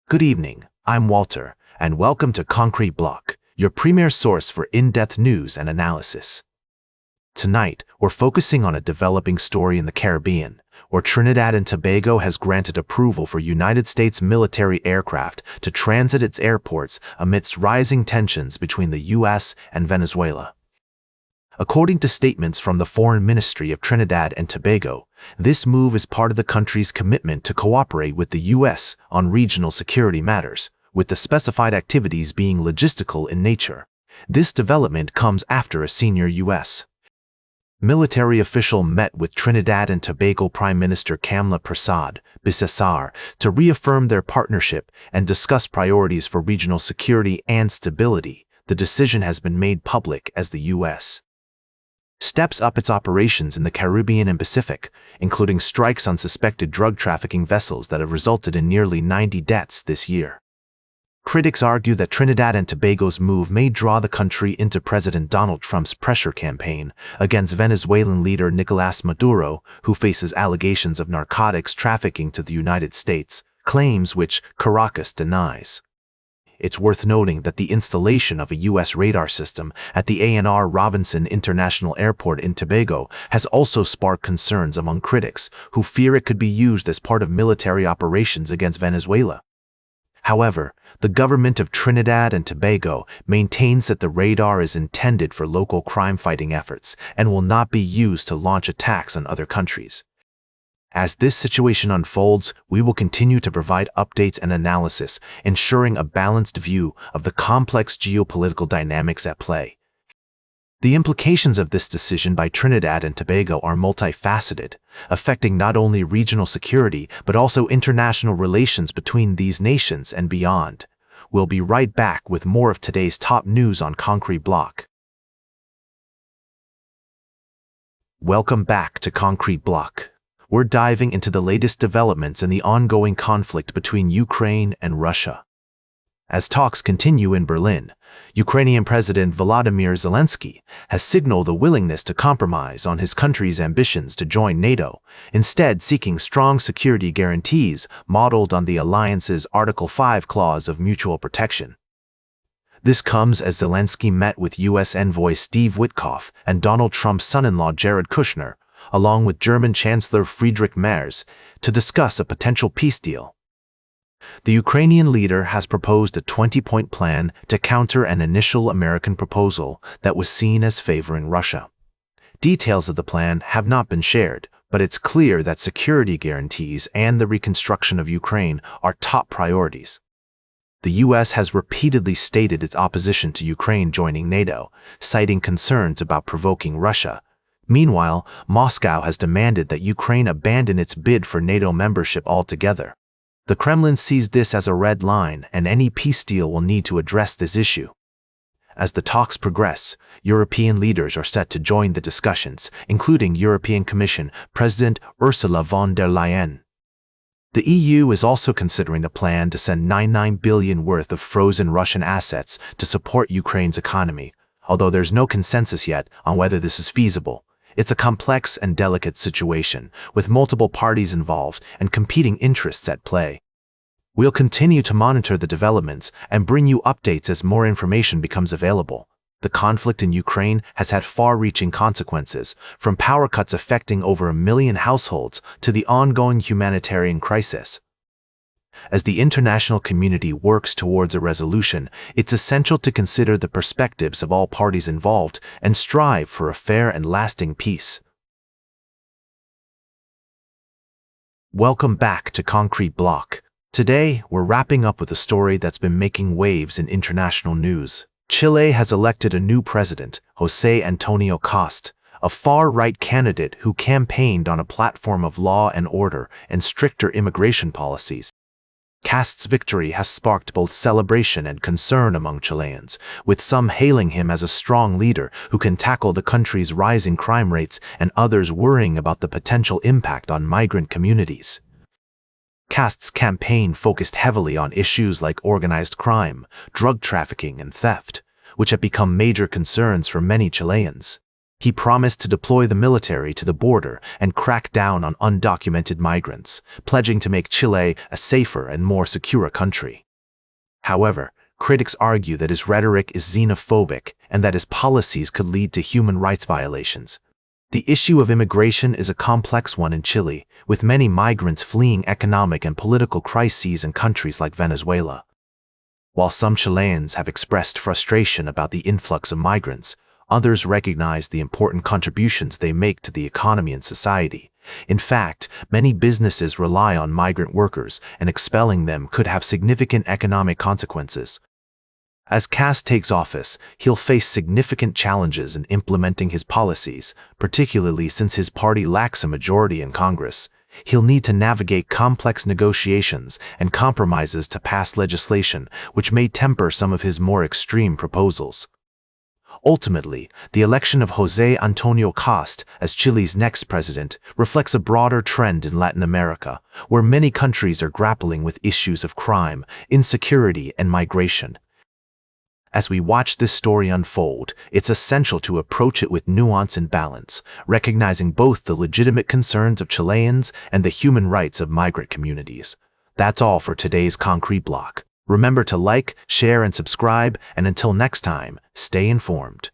Good evening, I'm Walter, and welcome to Concrete Block, your premier source for in-depth news and analysis. Tonight, we're focusing on a developing story in the Caribbean, where Trinidad and Tobago has granted approval for United States military aircraft to transit its airports amidst rising tensions between the U.S. and Venezuela. According to statements from the Foreign Ministry of Trinidad and Tobago, this move is part of the country's commitment to cooperate with the U.S. on regional security matters, with the specified activities being logistical in nature. This development comes after a senior U.S. military official met with Trinidad and Tobago Prime Minister Kamla Persad Bissessar to reaffirm their partnership and discuss priorities for regional security and stability. The decision has been made public as the U.S. steps up its operations in the Caribbean and Pacific, including strikes on suspected drug trafficking vessels that have resulted in nearly 90 deaths this year. Critics argue that Trinidad and Tobago's move may draw the country into President Donald Trump's pressure campaign against Venezuelan leader Nicolás Maduro, who faces allegations of narcotics trafficking to the United States, claims which Caracas denies. It's worth noting that the installation of a U.S. radar system at the A&R Robinson International Airport in Tobago has also sparked concerns among critics, who fear it could be used as part of military operations against Venezuela. However, the government of Trinidad and Tobago maintains that the radar is intended for local crime-fighting efforts and will not be used to launch attacks on other countries. As this situation unfolds, we will continue to provide updates and analysis, ensuring a balanced view of the complex geopolitical dynamics at play. The implications of this decision by Trinidad and Tobago are multifaceted, affecting not only regional security but also international relations between these nations and beyond. We'll be right back with more of today's top news on Concrete Block. Welcome back to Concrete Block. We're diving into the latest developments in the ongoing conflict between Ukraine and Russia. As talks continue in Berlin, Ukrainian President Volodymyr Zelensky has signaled a willingness to compromise on his country's ambitions to join NATO, instead seeking strong security guarantees modeled on the alliance's Article 5 clause of mutual protection. This comes as Zelensky met with U.S. envoy Steve Witkoff and Donald Trump's son-in-law Jared Kushner, along with German Chancellor Friedrich Merz, to discuss a potential peace deal. The Ukrainian leader has proposed a 20-point plan to counter an initial American proposal that was seen as favoring Russia. Details of the plan have not been shared, but it's clear that security guarantees and the reconstruction of Ukraine are top priorities. The U.S. has repeatedly stated its opposition to Ukraine joining NATO, citing concerns about provoking Russia. Meanwhile, Moscow has demanded that Ukraine abandon its bid for NATO membership altogether. The Kremlin sees this as a red line, and any peace deal will need to address this issue. As the talks progress, European leaders are set to join the discussions, including European Commission President Ursula von der Leyen. The EU is also considering the plan to send $99 billion worth of frozen Russian assets to support Ukraine's economy, although there's no consensus yet on whether this is feasible. It's a complex and delicate situation, with multiple parties involved and competing interests at play. We'll continue to monitor the developments and bring you updates as more information becomes available. The conflict in Ukraine has had far-reaching consequences, from power cuts affecting over 1 million households to the ongoing humanitarian crisis. As the international community works towards a resolution, it's essential to consider the perspectives of all parties involved and strive for a fair and lasting peace. Welcome back to Concrete Block. Today, we're wrapping up with a story that's been making waves in international news. Chile has elected a new president, José Antonio Cast, a far-right candidate who campaigned on a platform of law and order and stricter immigration policies. Cast's victory has sparked both celebration and concern among Chileans, with some hailing him as a strong leader who can tackle the country's rising crime rates and others worrying about the potential impact on migrant communities. Cast's campaign focused heavily on issues like organized crime, drug trafficking, and theft, which have become major concerns for many Chileans. He promised to deploy the military to the border and crack down on undocumented migrants, pledging to make Chile a safer and more secure country. However, critics argue that his rhetoric is xenophobic and that his policies could lead to human rights violations. The issue of immigration is a complex one in Chile, with many migrants fleeing economic and political crises in countries like Venezuela. While some Chileans have expressed frustration about the influx of migrants, others recognize the important contributions they make to the economy and society. In fact, many businesses rely on migrant workers, and expelling them could have significant economic consequences. As Kast takes office, he'll face significant challenges in implementing his policies, particularly since his party lacks a majority in Congress. He'll need to navigate complex negotiations and compromises to pass legislation, which may temper some of his more extreme proposals. Ultimately, the election of José Antonio Kast as Chile's next president reflects a broader trend in Latin America, where many countries are grappling with issues of crime, insecurity, and migration. As we watch this story unfold, it's essential to approach it with nuance and balance, recognizing both the legitimate concerns of Chileans and the human rights of migrant communities. That's all for today's Concrete Block. Remember to like, share, and subscribe, and until next time, stay informed.